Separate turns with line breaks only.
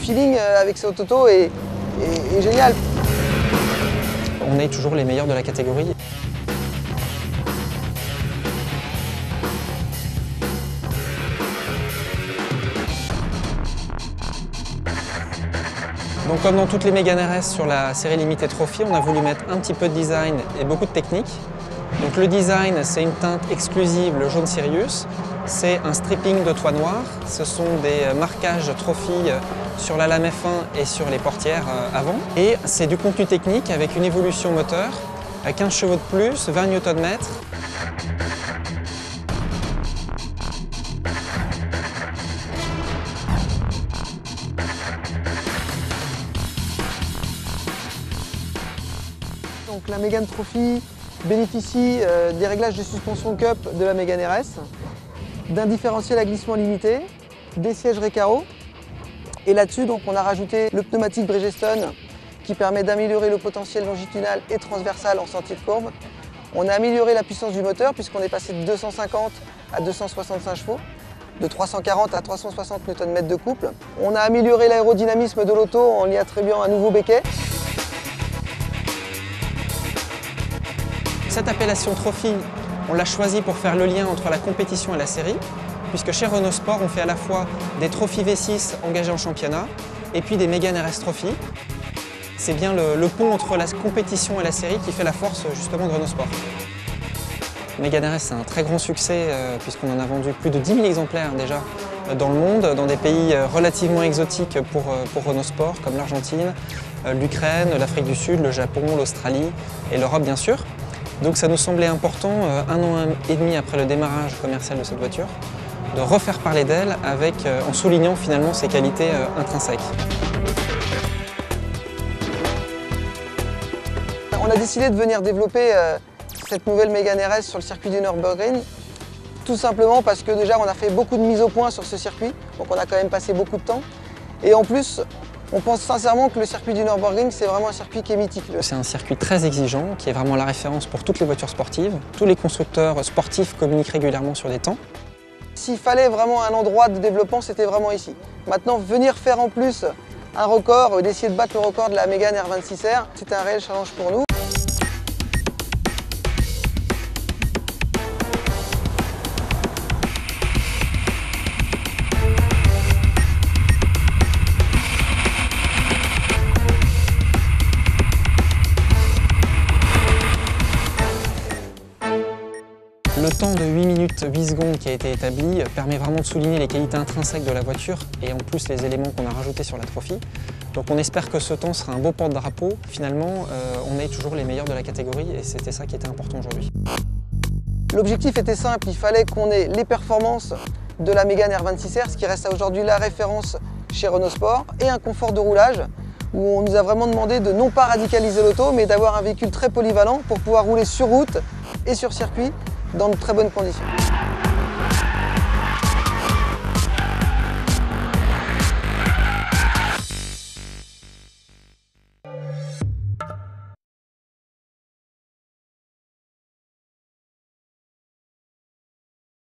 feeling avec cette auto est génial.
On est toujours les meilleurs de la catégorie. Donc comme dans toutes les Mégane RS sur la série limitée Trophy, on a voulu mettre un petit peu de design et beaucoup de technique. Donc le design, c'est une teinte exclusive, le jaune Sirius. C'est un stripping de toit noir. Ce sont des marquages Trophy sur la lame F1 et sur les portières avant. Et c'est du contenu technique avec une évolution moteur, 15 chevaux de plus, 20 Nm.
Donc la Mégane Trophy bénéficie des réglages de suspension Cup de la Mégane RS, d'un différentiel à glissement limité, des sièges Recaro. Et là-dessus, donc, on a rajouté le pneumatique Bridgestone qui permet d'améliorer le potentiel longitudinal et transversal en sortie de courbe. On a amélioré la puissance du moteur puisqu'on est passé de 250 à 265 chevaux, de 340 à 360 Nm de couple. On a amélioré l'aérodynamisme de l'auto en y attribuant un nouveau béquet.
Cette appellation Trophy, on l'a choisie pour faire le lien entre la compétition et la série, puisque chez Renault Sport, on fait à la fois des Trophy V6 engagés en championnat et puis des Mégane RS Trophy. C'est bien le pont entre la compétition et la série qui fait la force justement de Renault Sport. Mégane RS, c'est un très grand succès puisqu'on en a vendu plus de 10 000 exemplaires déjà dans le monde, dans des pays relativement exotiques pour Renault Sport, comme l'Argentine, l'Ukraine, l'Afrique du Sud, le Japon, l'Australie et l'Europe bien sûr. Donc ça nous semblait important, 1 an et demi après le démarrage commercial de cette voiture, de refaire parler d'elle en soulignant finalement ses qualités intrinsèques.
On a décidé de venir développer cette nouvelle Mégane RS sur le circuit du Nürburgring, tout simplement parce que déjà on a fait beaucoup de mises au point sur ce circuit, donc on a quand même passé beaucoup de temps. Et en plus, on pense sincèrement que le circuit du Nürburgring, c'est vraiment un circuit qui est mythique.
C'est un circuit très exigeant, qui est vraiment la référence pour toutes les voitures sportives. Tous les constructeurs sportifs communiquent régulièrement sur des temps.
S'il fallait vraiment un endroit de développement, c'était vraiment ici. Maintenant, venir faire en plus un record, d'essayer de battre le record de la Mégane R26R, c'était un réel challenge pour nous.
Le temps de 8 minutes 8 secondes qui a été établi permet vraiment de souligner les qualités intrinsèques de la voiture et en plus les éléments qu'on a rajoutés sur la Trophy. Donc on espère que ce temps sera un beau porte-drapeau. Finalement, on est toujours les meilleurs de la catégorie et c'était ça qui était important aujourd'hui.
L'objectif était simple, il fallait qu'on ait les performances de la Mégane R26R, ce qui reste aujourd'hui la référence chez Renault Sport, et un confort de roulage où on nous a vraiment demandé de non pas radicaliser l'auto, mais d'avoir un véhicule très polyvalent pour pouvoir rouler sur route et sur circuit dans de très bonnes conditions.